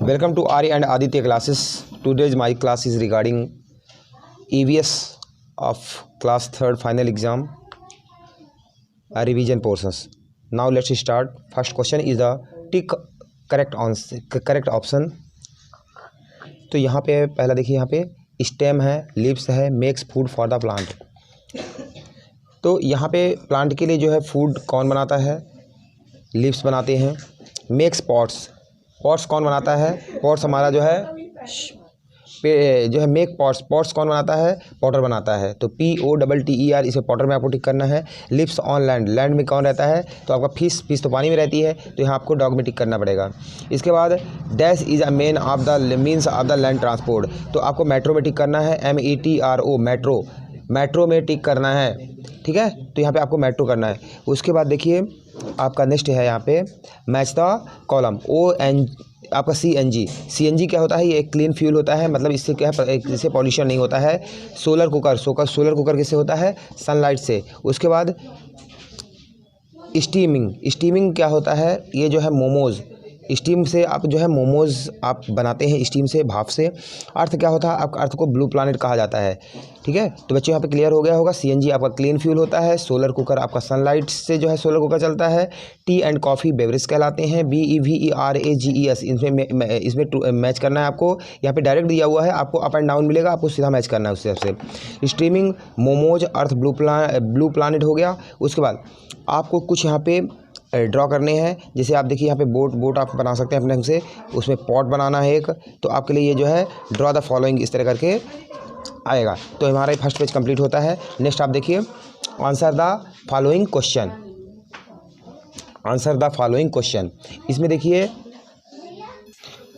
Welcome to Ari and Aditya classes. Today's my class is regarding EVS of class 3rd final exam revision portions. Now let's start. First question is the tick correct option. तो यहाँ पे पहला देखिए, यहाँ पे stem है, leaves है, makes food for the plant. तो यहाँ पे प्लांट के लिए जो है फूड कौन बनाता है? लीव्स बनाते हैं. मेक्स पॉट्स कौन बनाता है? पॉट्स हमारा जो है मेक पॉट्स कौन बनाता है? पॉटर बनाता है. तो POTTER इसे पॉटर में आपको टिक करना है. लिव्स ऑन लैंड में कौन रहता है? तो आपका फिश तो पानी में रहती है, तो यहाँ आपको डॉग में टिक करना पड़ेगा. इसके बाद dash is a main of the means of the land transport. तो आपको मेट्रो में टिक करना है. METRO मेट्रो में टिक करना है. ठीक है, तो यहाँ पे आपको मेट्रो करना है. उसके बाद देखिए आपका नेक्स्ट है यहाँ पे मैच द कॉलम. आपका CNG क्या होता है? ये एक क्लीन फ्यूल होता है, मतलब इससे क्या है, इससे पॉल्यूशन नहीं होता है. सोलर कुकर किससे होता है? सनलाइट से. उसके बाद स्टीमिंग क्या होता है? ये जो है मोमोज़, स्टीम से आप जो है मोमोज़ आप बनाते हैं, स्टीम से, भाप से. अर्थ क्या होता है? आपका अर्थ को ब्लू प्लानेट कहा जाता है. ठीक है, तो बच्चों यहाँ पे क्लियर हो गया होगा. CNG आपका क्लीन फ्यूल होता है. सोलर कुकर आपका सनलाइट से जो है सोलर कुकर चलता है. टी एंड कॉफ़ी बेवरेज कहलाते हैं. BEVERAGES इसमें मैच करना है आपको. यहाँ पे डायरेक्ट दिया हुआ है, आपको अप एंड डाउन मिलेगा, आपको सीधा मैच करना है उस हिसाब से. स्ट्रीमिंग, मोमोज, अर्थ ब्लू प्लानेट हो गया. उसके बाद आपको कुछ यहाँ पे ड्रॉ करने हैं. जैसे आप देखिए यहाँ पे बोट आप बना सकते हैं अपने ढंग से. उसमें पॉट बनाना है एक, तो आपके लिए ये जो है ड्रॉ द फॉलोइंग इस तरह करके आएगा. तो हमारा फर्स्ट पेज कंप्लीट होता है. नेक्स्ट आप देखिए आंसर द फॉलोइंग क्वेश्चन. इसमें देखिए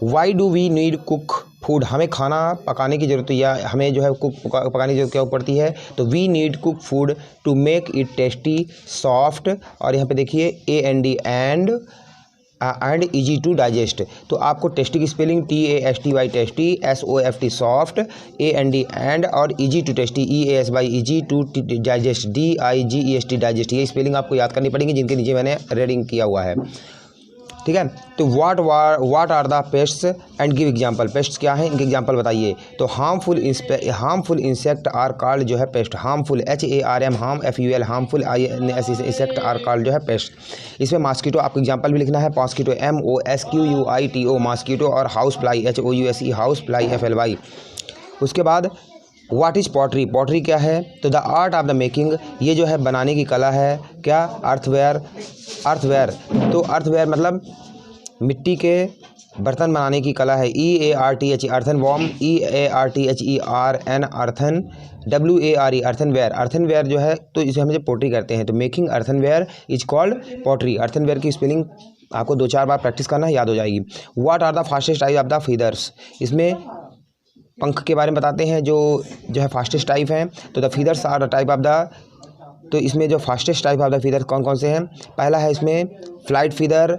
why do we need cook food. हमें खाना पकाने की ज़रूरत है, या हमें जो है पकाने की जरूरत क्या पड़ती है? तो we need cook food to make it tasty, soft, और यहाँ पे देखिए AND and easy to digest. तो आपको टेस्टी की spelling TASTY tasty, SOFT soft, AND and, और easy to tasty EASY easy to digest, DIGEST digest. ये spelling आपको याद करनी पड़ेगी, जिनके नीचे मैंने रेडिंग किया हुआ है. ठीक है, तो what are the pests and give example. Pests क्या हैं, इनके एग्जांपल बताइए. तो हार्मफुल इंसेक्ट आर कॉल्ड जो है pest. Harmful HARM FUL harmful insect are called जो है पेस्ट. इसमें मॉस्किटो आपको एग्जांपल भी लिखना है. मॉस्किटो MOSQUITO मॉस्किटो, और house fly HOUSE house fly FLY. उसके बाद व्हाट इज़ पॉटरी क्या है? तो the art of the making, ये जो है बनाने की कला है. क्या? अर्थवेयर. तो अर्थवेयर मतलब मिट्टी के बर्तन बनाने की कला है. EARTH अर्थनवॉर्म, EARTHERN earthen, WARE अर्थनवेयर. अर्थनवेयर जो है तो इसे हम पोट्री करते हैं. तो मेकिंग अर्थनवेयर इज कॉल्ड पॉटरी. अर्थनवेयर की स्पेलिंग आपको 2-4 बार प्रैक्टिस करना है, याद हो जाएगी. What are the fastest type of the feathers. इसमें पंख के बारे में बताते हैं जो है फास्टेस्ट टाइप हैं. तो the feathers are the type of the, तो इसमें जो fastest type of the feather कौन से हैं? पहला है इसमें flight feather,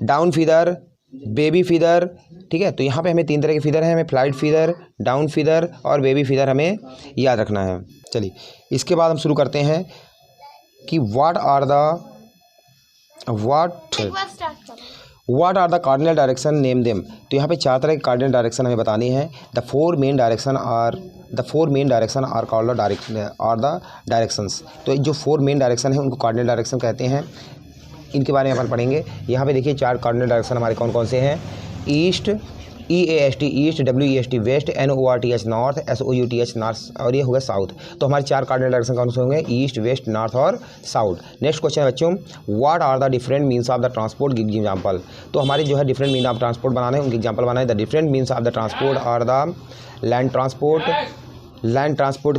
down feather, baby feather. ठीक है, तो यहाँ पे हमें 3 तरह के फीदर हैं. हमें फ्लाइट फीदर, डाउन फीदर और बेबी फीदर हमें याद रखना है. चलिए इसके बाद हम शुरू करते हैं कि what are the cardinal direction, name them. तो यहाँ पे 4 तरह के कार्डिनल डायरेक्शन हमें बतानी है. The four main direction are called the directions. तो जो 4 मेन डायरेक्शन है उनको कार्डिनल डायरेक्शन कहते हैं. इनके बारे में अपन पढ़ेंगे. यहाँ पे देखिए 4 कार्डिनल डायरेक्शन हमारे कौन से हैं. East, EAST east, WEST west, NORTH north, SOUTH north, और ये हो गया साउथ. तो हमारे 4 कार्डिनल डायरेक्शन कौन से होंगे? ईस्ट, वेस्ट, नॉर्थ और साउथ. नेक्स्ट क्वेश्चन है बच्चों, what are the different means of the transport, give example. तो हमारे जो है डिफरेंट मीन ऑफ ट्रांसपोर्ट बनाने हैं, उनके एग्जांपल बनाए. The different means of the transport are the land transport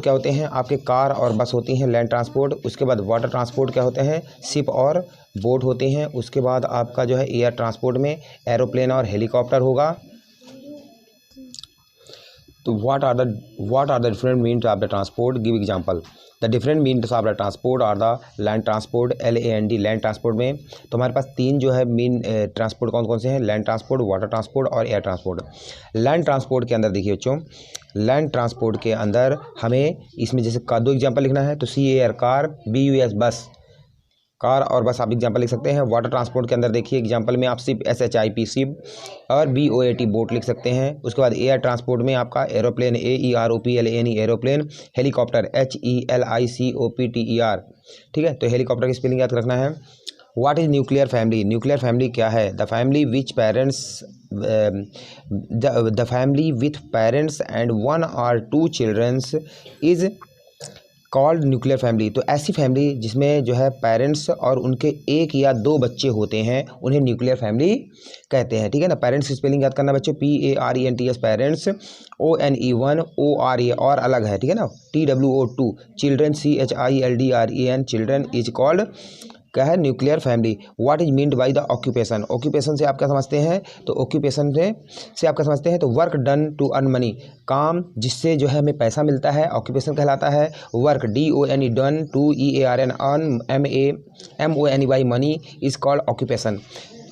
क्या होते हैं? आपके कार और बस होती हैं लैंड ट्रांसपोर्ट. उसके बाद वाटर ट्रांसपोर्ट क्या होते हैं? शिप और बोट होते हैं. उसके बाद आपका जो है एयर ट्रांसपोर्ट में एरोप्लेन और हेलीकॉप्टर होगा. तो what are the different means of the transport, give example. The different means of the transport are the land transport, LAND land transport में. तो हमारे पास 3 जो है मीन ट्रांसपोर्ट कौन से हैं? लैंड ट्रांसपोर्ट, वाटर ट्रांसपोर्ट और एयर ट्रांसपोर्ट. लैंड ट्रांसपोर्ट के अंदर देखिए बच्चों, लैंड ट्रांसपोर्ट के अंदर हमें इसमें जैसे 2 एग्जांपल लिखना है. तो CAR कार, BUS बस, कार और बस आप एग्जाम्पल लिख सकते हैं। वाटर ट्रांसपोर्ट के अंदर देखिए एग्जाम्पल में आप शिप SHIP शिप और BOAT बोट लिख सकते हैं। उसके बाद एयर ट्रांसपोर्ट में आपका aeroplane AEROPLANE aeroplane, helicopter HELICOPTER, ठीक है। तो हेलीकॉप्टर की स्पेलिंग याद रखना है। What is nuclear family? Nuclear family क्या है? The family which parents the family with parents and 1 or 2 childrens is called nuclear family. तो ऐसी फैमिली जिसमें जो है पेरेंट्स और उनके 1 या 2 बच्चे होते हैं उन्हें न्यूक्लियर फैमिली कहते हैं, ठीक है ना। पेरेंट्स की स्पेलिंग याद करना बच्चों, PARENTS पेरेंट्स, ONE1 ORA और अलग है, ठीक है ना, TWO2 children CHILDREN children is called क्या है? Nuclear family. What is meant by the occupation? Occupation से आप क्या समझते हैं? तो ऑक्यूपेशन से आप क्या समझते हैं? तो work done to earn money, काम जिससे जो है हमें पैसा मिलता है, ऑक्यूपेशन कहलाता है। Work DONE done, to EARN earn, MONEY money is called occupation.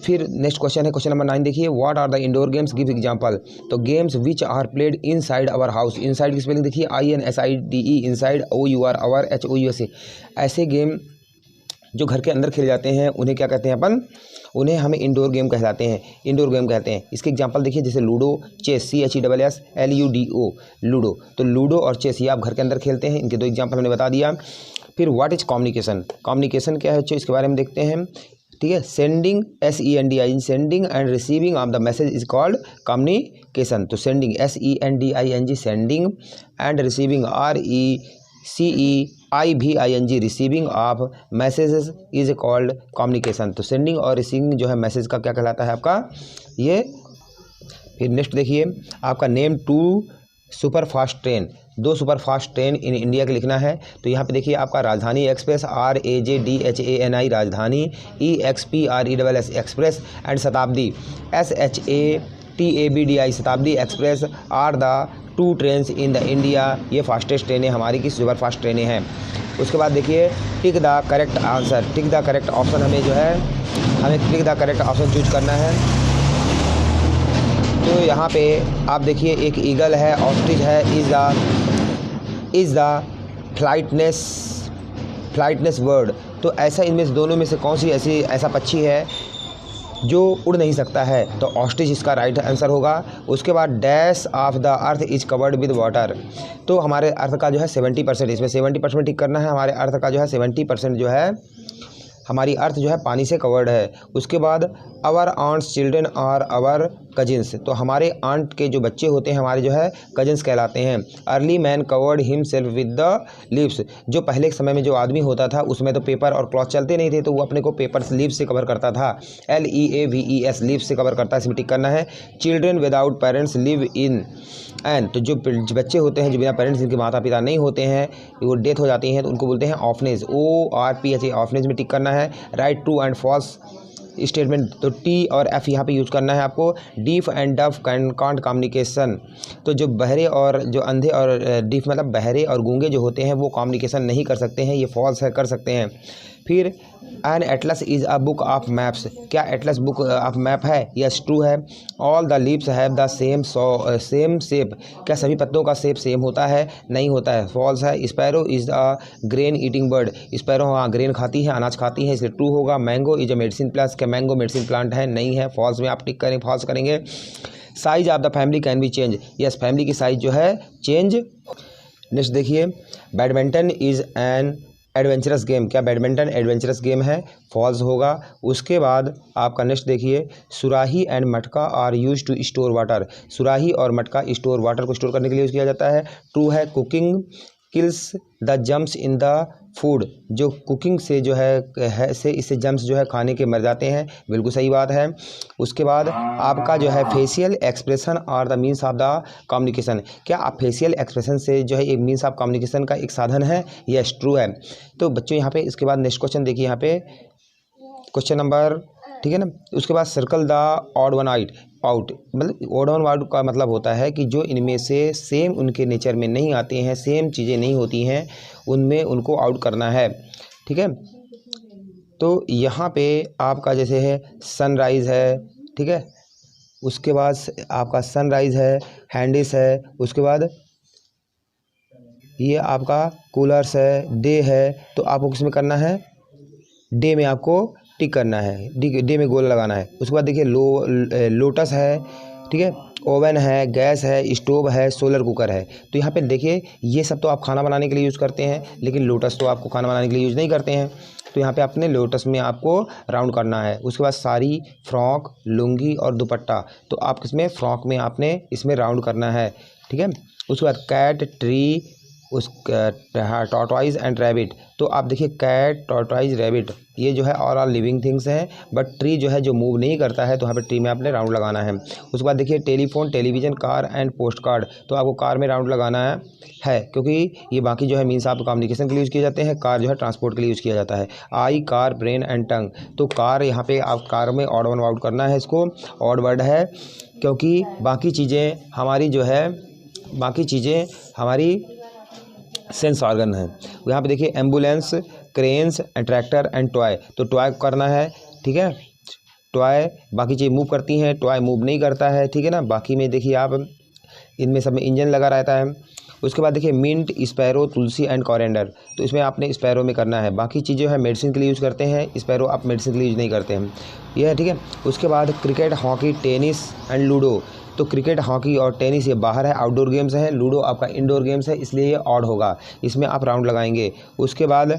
फिर नेक्स्ट क्वेश्चन है क्वेश्चन नंबर 9 देखिए। What are the indoor games? Give example. तो games which are played inside our house. Inside की spelling देखिए INSIDE, inside, OUR our, HOUSE। ऐसे game जो घर के अंदर खेले जाते हैं उन्हें क्या कहते हैं अपन? उन्हें हमें इंडोर गेम कहलाते हैं, इंडोर गेम कहते हैं। इसके एग्जांपल देखिए जैसे ludo, chess CHESS LUDO, ludo. तो लूडो और चेस ये आप घर के अंदर खेलते हैं, इनके 2 एग्जांपल हमने बता दिया। फिर व्हाट इज कम्युनिकेशन? कम्युनिकेशन क्या है बच्चों? इसके बारे में देखते हैं, ठीक है। Sending SENDING sending and receiving of the message is called communication. तो sending SENDING sending and receiving RECEIVING receiving of messages is called communication. तो सेंडिंग और रिसीविंग जो है मैसेज का क्या कहलाता है आपका ये। फिर नेक्स्ट देखिए आपका name 2 super fast train, 2 super fast train in India के लिखना है। तो यहाँ पे देखिए आपका राजधानी एक्सप्रेस RAJDHANI राजधानी, EXPRESS एक्सप्रेस एंड शताब्दी SHATABDI शताब्दी express are the 2 trains in the India. ये फास्टेस्ट ट्रेनें हमारी की सुपर फास्ट ट्रेनें हैं। उसके बाद देखिए tick the correct answer, tick the correct option हमें जो है हमें tick the correct option choose करना है। तो यहाँ पे आप देखिए एक ईगल है, ऑस्ट्रिच है, इज़ द फ्लाइटनेस वर्ड। तो ऐसा इनमें से दोनों में से कौन सी ऐसा पक्षी है जो उड़ नहीं सकता है? तो ऑस्ट्रिच इसका राइट आंसर होगा। उसके बाद dash of the earth is covered with water. तो हमारे अर्थ का जो है 70%, इसमें 70% टिक करना है। हमारे अर्थ का जो है 70% जो है हमारी अर्थ जो है पानी से कवर्ड है। उसके बाद आवर आंट्स चिल्ड्रन और आवर कजिन्स। तो हमारे आंट के जो बच्चे होते हैं हमारे जो है कजिन्स कहलाते हैं। Early man covered himself with the leaves. जो पहले के समय में जो आदमी होता था उसमें तो पेपर और क्लॉथ चलते नहीं थे, तो वो अपने को पेपर लीव्स से कवर करता था, LEAVES लीव्स से कवर करता है, इसमें टिक करना है। Children without parents live in an. तो जो बच्चे होते हैं जो बिना पेरेंट्स जिनके माता पिता नहीं होते हैं, वो डेथ हो जाती हैं, तो उनको बोलते हैं ऑफनेज, ORPHA ऑफनेज में टिक करना है। Right true and false statement, तो T और F यहाँ पे यूज़ करना है आपको। डीफ एंड डफ कांट कम्युनिकेशन। तो जो बहरे और जो अंधे और डीफ मतलब बहरे और गूंगे जो होते हैं वो कम्युनिकेशन नहीं कर सकते हैं, ये फॉल्स है, कर सकते हैं। फिर an atlas is a book of maps. क्या एटलस बुक ऑफ मैप है? यस ट्रू है। All the leaves have the same shape. क्या सभी पत्तों का शेप सेम होता है? नहीं होता है, फॉल्स है। Sparrow is a grain eating bird. Sparrow हाँ ग्रेन खाती है, अनाज खाती है, इसलिए ट्रू होगा। Mango is a medicine plant. क्या मैंगो मेडिसिन प्लांट है? नहीं है, फॉल्स में आप टिक करें, फॉल्स करेंगे। Size of the family can be change. Yes family की साइज जो है चेंज। नेक्स्ट देखिए badminton is an adventurous game. क्या बैडमिंटन एडवेंचरस गेम है? फॉल्स होगा। उसके बाद आपका नेक्स्ट देखिए सुराही एंड मटका are use to store water. सुराही और मटका स्टोर वाटर को स्टोर करने के लिए यूज़ किया जाता है। ट्रू है। Cooking kills the germs in the food. जो कुकिंग से जो है से इससे जम्स जो है खाने के मर जाते हैं, बिल्कुल सही बात है। उसके बाद आपका जो है फेशियल एक्सप्रेशन और the means of the communication. क्या आप फेशियल एक्सप्रेशन से जो है एक मीन्स ऑफ कम्युनिकेशन का एक साधन है? यस ट्रू है। तो बच्चों यहाँ पे इसके बाद नेक्स्ट क्वेश्चन देखिए, यहाँ पे क्वेश्चन नंबर, ठीक है ना। उसके बाद circle the odd one out. मतलब ऑड वन आउट का मतलब होता है कि जो इनमें से सेम उनके नेचर में नहीं आते हैं, सेम चीज़ें नहीं होती हैं, उनमें उनको आउट करना है, ठीक है। तो यहाँ पे आपका जैसे है सनराइज़ है, ठीक है। उसके बाद आपका सनराइज़ है, हैंडिस है। उसके बाद ये आपका कूलर्स है, डे है। तो आपको किसमें करना है? डे में आपको टिक करना है, डे में गोल लगाना है। उसके बाद देखिए लोटस है, ठीक है, ओवन है, गैस है, स्टोव है, सोलर कुकर है। तो यहाँ पे देखिए ये सब तो आप खाना बनाने के लिए यूज़ करते हैं, लेकिन लोटस तो आपको खाना बनाने के लिए यूज़ नहीं करते हैं। तो यहाँ पे अपने लोटस में आपको राउंड करना है। उसके बाद साड़ी, फ्रॉक, लुंगी और दुपट्टा, तो आप इसमें फ्रॉक में आपने इसमें राउंड करना है, ठीक है। उसके बाद cat, tree, tortoise and rabbit, तो आप देखिए कैट, टॉर्टॉइज, रैबिट ये जो है ऑल लिविंग थिंग्स हैं, बट ट्री जो है जो मूव नहीं करता है, तो यहाँ पे ट्री में आपने राउंड लगाना है। उसके बाद देखिए telephone, television, car and post card, तो आपको कार में राउंड लगाना है क्योंकि ये बाकी जो है मीन्स आप कम्युनिकेशन के लिए यूज़ किए जाते हैं, कार जो है ट्रांसपोर्ट के लिए यूज़ किया जाता है। आई, कार, ब्रेन एंड टंग, तो कार यहाँ पे आप कार में ऑड वन आउट करना है, इसको ऑड वर्ड है क्योंकि बाकी चीज़ें हमारी सेंस ऑर्गन है। यहाँ पे देखिए ambulance, cranes and tractor and toy, तो टॉय करना है, ठीक है। टॉय बाकी चीज़ मूव करती हैं, टॉय मूव नहीं करता है, ठीक है ना। बाकी में देखिए आप इनमें सब में इंजन लगा रहता है। उसके बाद देखिए mint, sparrow, tulsi and coriander, तो इसमें आपने स्पैरो में करना है। बाकी चीज़ें है मेडिसिन के लिए यूज़ करते हैं, स्पैरो आप मेडिसिन के लिए यूज़ नहीं करते हैं, ये है, ठीक है। उसके बाद cricket, hockey, tennis and ludo, तो क्रिकेट, हॉकी और टेनिस ये बाहर है, आउटडोर गेम्स हैं। लूडो आपका इंडोर गेम्स है, इसलिए ये ऑड होगा, इसमें आप राउंड लगाएंगे। उसके बाद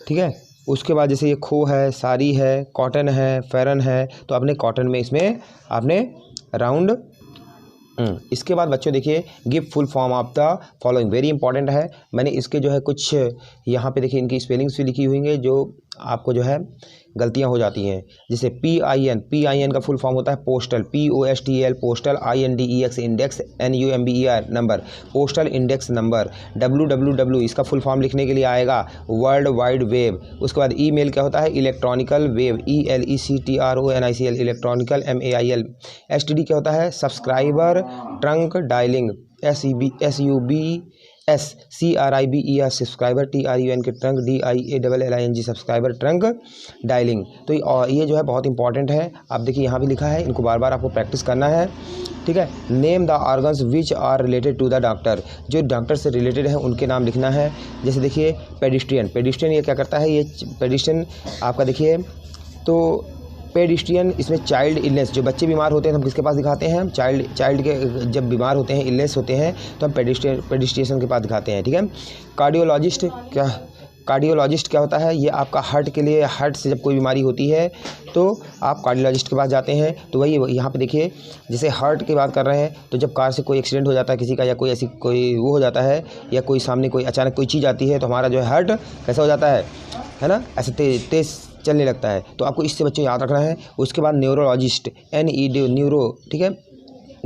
ठीक है, उसके बाद जैसे ये खो है, साड़ी है, कॉटन है, फेरन है, तो आपने कॉटन में इसमें आपने राउंड। इसके बाद बच्चों देखिए give full form of the following, very important है। मैंने इसके जो है कुछ यहाँ पे देखिए इनकी स्पेलिंग्स भी लिखी हुई हैं जो आपको जो है गलतियाँ हो जाती हैं। जैसे PIN का फुल फॉर्म होता है postal, POSTL postal, INDEX index, NUMBER number, postal index number. WWW इसका फुल फॉर्म लिखने के लिए आएगा वर्ल्ड वाइड वेब। उसके बाद ईमेल क्या होता है electronical wave, ELECTRONICL electronical, MAIL। STD क्या होता है subscriber trunk dialling, SUBSCRIBER subscriber, TRUN के trunk, DIALLING subscriber trunk dialling. तो ये जो है बहुत इंपॉर्टेंट है। आप देखिए यहाँ भी लिखा है, इनको बार बार आपको प्रैक्टिस करना है, ठीक है। Name the organs which are related to the doctor, जो डॉक्टर से रिलेटेड है उनके नाम लिखना है। जैसे देखिए पेडिस्ट्रियन ये क्या करता है, ये पेडिस्ट्रियन आपका देखिए तो पेडिस्ट्रियन इसमें चाइल्ड इलनेस, जो बच्चे बीमार होते हैं तो हम किसके पास दिखाते हैं, हम चाइल्ड के जब बीमार होते हैं, इलनेस होते हैं, तो हम पेडिस्ट्रियन के पास दिखाते हैं, ठीक है। कार्डियोलॉजिस्ट क्या होता है, ये आपका हार्ट के लिए, हार्ट से जब कोई बीमारी होती है तो आप कार्डियोलॉजिस्ट के पास जाते हैं। तो वही यहाँ पे देखिए जैसे हार्ट की बात कर रहे हैं, तो जब कार से कोई एक्सीडेंट हो जाता है किसी का, या कोई ऐसी कोई वो हो जाता है, या कोई सामने कोई अचानक कोई चीज़ आती है, तो हमारा जो है हार्ट कैसा हो जाता है ना, ऐसे तेज़ चलने लगता है। तो आपको इससे बच्चों याद रखना है। उसके बाद न्यूरोलॉजिस्ट, NED न्यूरो, ठीक है।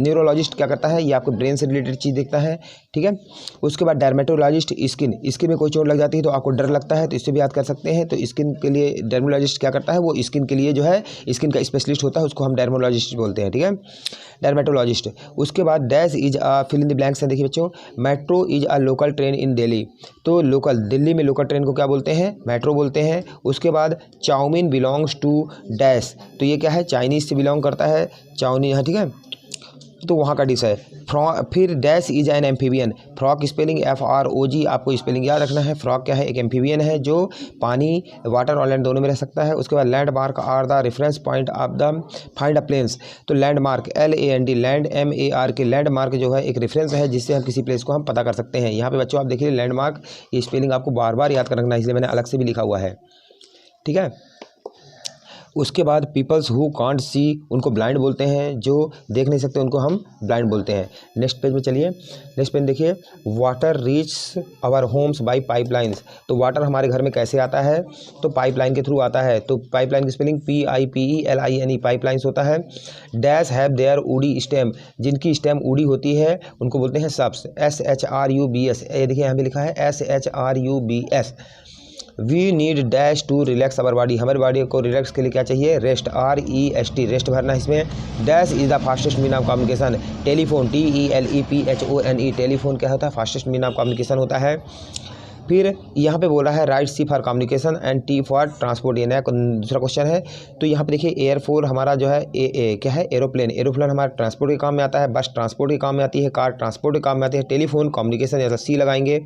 न्यूरोलॉजिस्ट क्या करता है, ये आपको ब्रेन से रिलेटेड चीज़ देखता है, ठीक है। उसके बाद डर्मेटोलॉजिस्ट, स्किन में कोई चोट लग जाती है तो आपको डर लगता है, तो इससे भी याद कर सकते हैं। तो स्किन के लिए डर्मेटोलॉजिस्ट क्या करता है, वो स्किन के लिए जो है स्किन का स्पेशलिस्ट होता है, उसको हम डर्मेटोलॉजिस्ट बोलते हैं, ठीक है, डर्मेटोलॉजिस्ट। उसके बाद dash is a fill in the blanks है। देखिए बच्चों metro is a local train in Delhi, तो लोकल दिल्ली में लोकल ट्रेन को क्या बोलते हैं, मेट्रो बोलते हैं। उसके बाद चाउमीन बिलोंग्स टू डैश, तो ये क्या है चाइनीज़ से बिलोंग करता है, चाउमीन है, ठीक है, तो वहाँ का डिश है। फिर dash is an amphibian, frock spelling FROG, आपको स्पेलिंग याद रखना है। फ्रॉक क्या है, एक एम्फीबियन है जो पानी, वाटर और लैंड दोनों में रह सकता है। उसके बाद landmark are the reference point of the find a place, तो लैंडमार्क LAND लैंड MAR के लैंडमार्क जो है एक रेफरेंस है जिससे हम किसी प्लेस को हम पता कर सकते हैं। यहाँ पे बच्चों आप देखिए लैंडमार्क, ये स्पेलिंग आपको बार बार याद कर रखना है, इसलिए मैंने अलग से भी लिखा हुआ है, ठीक है। उसके बाद पीपल्स हु कांट सी, उनको ब्लाइंड बोलते हैं, जो देख नहीं सकते उनको हम ब्लाइंड बोलते हैं। नेक्स्ट पेज में चलिए, नेक्स्ट पेज देखिए water reach our homes by pipelines, तो वाटर हमारे घर में कैसे आता है, तो पाइपलाइन के थ्रू आता है। तो पाइपलाइन की स्पेलिंग PIPELINE पाइपलाइंस होता है। डैश हैव देयर ऊडी स्टेम, जिनकी स्टेम ऊडी होती है उनको बोलते हैं सब्स, SHRUBS, ये देखिए यहाँ पे लिखा है SHRUBS। We need dash to relax our body, हमारे बॉडी को रिलैक्स के लिए क्या चाहिए, रेस्ट, REST रेस्ट भरना है इसमें। Dash is the fastest mean of communication, telephone, TELEPHONE, telephone क्या होता है, फास्टेस्ट मीन ऑफ कम्युनिकेशन होता है। फिर यहाँ पे बोला है right C for communication and T for transport, ये नया दूसरा क्वेश्चन है। तो यहाँ पे देखिए एयरफोर हमारा जो है क्या है, एरोप्लेन हमारा ट्रांसपोर्ट के काम में आता है, बस ट्रांसपोर्ट के काम में आती है, कार ट्रांसपोर्ट के काम में आती है, टेलीफोन कम्युनिकेशन या C लगाएंगे।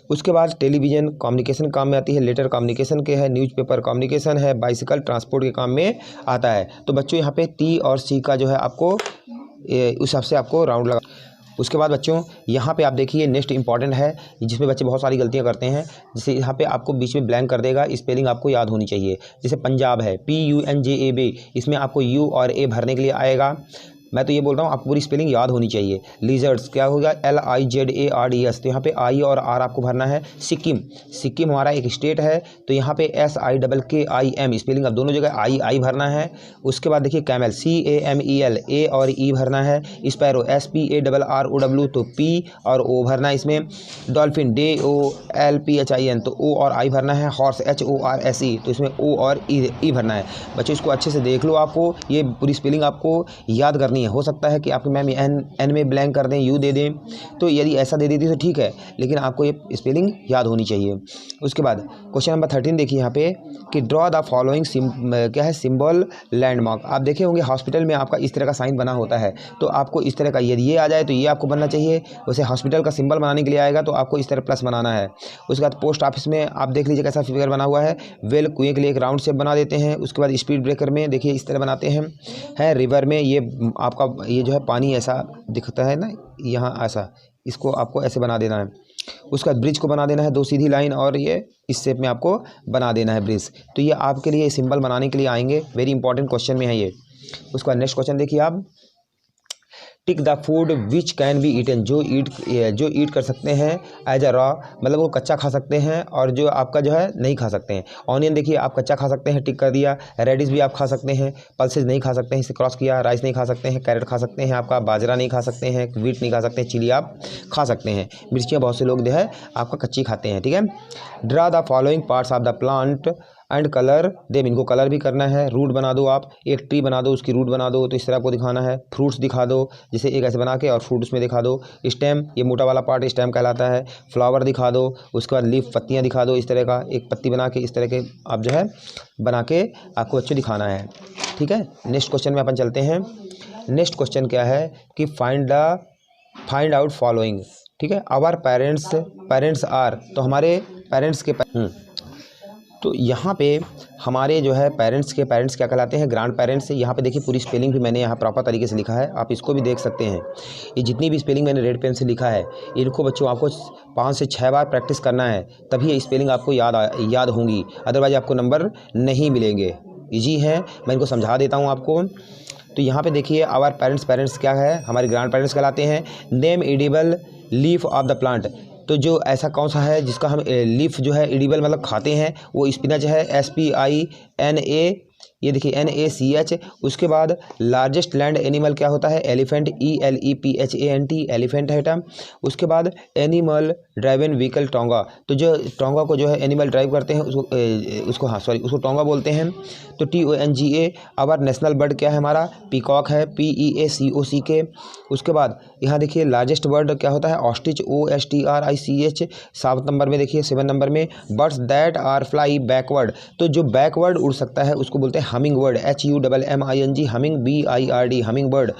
उसके बाद टेलीविज़न कम्युनिकेशन काम में आती है, लेटर कम्युनिकेशन के है, न्यूज़पेपर कम्युनिकेशन है, बाइसिकल ट्रांसपोर्ट के काम में आता है। तो बच्चों यहाँ पे टी और सी का जो है आपको उस हिसाब से आपको राउंड लगा। उसके बाद बच्चों यहाँ पे आप देखिए नेक्स्ट इंपॉर्टेंट है, जिसमें बच्चे बहुत सारी गलतियाँ करते हैं। जैसे यहाँ पे आपको बीच में ब्लैंक कर देगा, स्पेलिंग आपको याद होनी चाहिए। जैसे पंजाब है PUNJAB, इसमें आपको U और A भरने के लिए आएगा। मैं तो ये बोल रहा हूँ आपको पूरी स्पेलिंग याद होनी चाहिए। लिजर्ड्स क्या होगा LIZARDS, तो यहाँ पे I और R आपको भरना है। सिक्किम हमारा एक स्टेट है, तो यहाँ पे SIKKIM स्पेलिंग अब दोनों जगह I भरना है। उसके बाद देखिए कैमल CAMEL A और E भरना है। स्पैरो SPARROW, तो P और O भरना है इसमें। डॉल्फिन DOLPHIN, तो O और I भरना है। हॉर्स HORSE, तो इसमें O और E भरना है। बच्चों इसको अच्छे से देख लो, आपको ये पूरी स्पेलिंग आपको याद करनी है। हो सकता है कि आपकी मैम एन में ब्लैंक कर दें, यू दे दें, तो यदि ऐसा दे देती तो ठीक है, लेकिन आपको ये स्पेलिंग याद होनी चाहिए। उसके बाद क्वेश्चन नंबर 13 देखिए यहाँ पे कि ड्रॉ द फॉलोइंग क्या है सिंबल लैंडमार्क। आप देखे होंगे हॉस्पिटल में आपका इस तरह का साइन बना होता है, तो आपको इस तरह का यदि ये आ जाए तो ये आपको बनना चाहिए। वैसे हॉस्पिटल का सिंबल बनाने के लिए आएगा तो आपको इस तरह प्लस बनाना है। उसके बाद पोस्ट ऑफिस में आप देख लीजिए कैसा फिगर बना हुआ है। वेल कुएं के लिए एक राउंड शेप बना देते हैं। उसके बाद स्पीड ब्रेकर में देखिए इस तरह बनाते हैं। रिवर में ये आपका ये जो है पानी ऐसा दिखता है ना, यहाँ ऐसा, इसको आपको ऐसे बना देना है। उसका ब्रिज को बना देना है 2 सीधी लाइन, और ये इस शेप में आपको बना देना है ब्रिज। तो ये आपके लिए सिंबल बनाने के लिए आएंगे, वेरी इंपॉर्टेंट क्वेश्चन में है ये। उसका नेक्स्ट क्वेश्चन देखिए आप, tick the food which can be eaten, जो ईट कर सकते हैं एज अ रॉ, मतलब वो कच्चा खा सकते हैं, और जो आपका जो है नहीं खा सकते हैं। ऑनियन देखिए आप कच्चा खा सकते हैं, टिक कर दिया। रेडिश भी आप खा सकते हैं, पल्सेज नहीं खा सकते हैं, इसे क्रॉस किया। राइस नहीं खा सकते हैं, कैरेट खा सकते हैं, आपका बाजरा नहीं खा सकते हैं, व्हीट नहीं खा सकते हैं, चिली आप खा सकते हैं। मिर्चियाँ बहुत से लोग जो है आपका कच्ची खाते हैं, ठीक है। Draw the following parts of the plant and colour them, इनको कलर भी करना है। रूट बना दो, आप एक ट्री बना दो, उसकी रूट बना दो, तो इस तरह आपको दिखाना है। फ्रूट्स दिखा दो, जैसे एक ऐसे बना के और फ्रूट उसमें दिखा दो। स्टेम, ये मोटा वाला पार्ट स्टेम कहलाता है। फ्लावर दिखा दो, उसके बाद लीफ पत्तियां दिखा दो, इस तरह का एक पत्ती बना के इस तरह के आप जो है बना के आपको अच्छे दिखाना है, ठीक है। नेक्स्ट क्वेश्चन में अपन चलते हैं। नेक्स्ट क्वेश्चन क्या है कि फाइंड आउट फॉलोइंग, ठीक है। आवर पेरेंट्स आर, तो हमारे पेरेंट्स के तो यहाँ पे हमारे जो है पेरेंट्स क्या कहलाते हैं, ग्रैंड पेरेंट्स। यहाँ पे देखिए पूरी स्पेलिंग भी मैंने यहाँ प्रॉपर तरीके से लिखा है, आप इसको भी देख सकते हैं। ये जितनी भी स्पेलिंग मैंने रेड पेन से लिखा है, इनको बच्चों आपको 5 से 6 बार प्रैक्टिस करना है, तभी ये स्पेलिंग आपको याद होंगी, अदरवाइज आपको नंबर नहीं मिलेंगे। ईजी है, मैं इनको समझा देता हूँ आपको। तो यहाँ पे देखिए आवर पेरेंट्स क्या है, हमारे ग्रैंड पेरेंट्स कहलाते हैं। Name edible leaf of the plant, तो जो ऐसा कौन सा है जिसका हम लीफ जो है एडिबल मतलब खाते हैं, वो स्पिनच है SPINA, ये देखिए NACH। उसके बाद लार्जेस्ट लैंड एनिमल क्या होता है, एलिफेंट ELEPHANT, एलिफेंट है टर्म। उसके बाद एनिमल ड्राइवन व्हीकल टोंगा, तो जो टोंगा को जो है एनिमल ड्राइव करते हैं उसको टोंगा बोलते हैं। तो TONGA। आवर नेशनल बर्ड क्या है हमारा, पीकॉक है, PEACOCK। उसके बाद यहाँ देखिए लार्जेस्ट बर्ड क्या होता है, ऑस्ट्रिच, OSTRICH। 7 नंबर में देखिए 7 नंबर में birds that are fly backward, तो जो बैकवर्ड उड़ सकता है उसको बोलते हैं humming bird, HUMMING, humming BIRD, humming bird,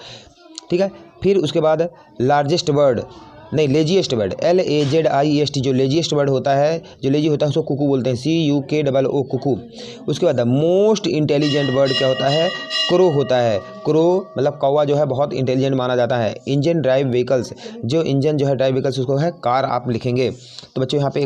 ठीक है। फिर उसके बाद लार्जेस्ट बर्ड नहीं, लेजीएस्ट बर्ड, LAZIEST, जो लेजीएस्ट बर्ड होता है, जो लेजी होता है उसको कुकू बोलते हैं, CUKOO, कुकू। उसके बाद द मोस्ट इंटेलिजेंट बर्ड क्या होता है, क्रो होता है। क्रो मतलब कौवा जो है बहुत इंटेलिजेंट माना जाता है। इंजन ड्राइव व्हीकल्स, जो इंजन जो है ड्राइव व्हीकल्स उसको है कार आप लिखेंगे। तो बच्चों यहाँ पे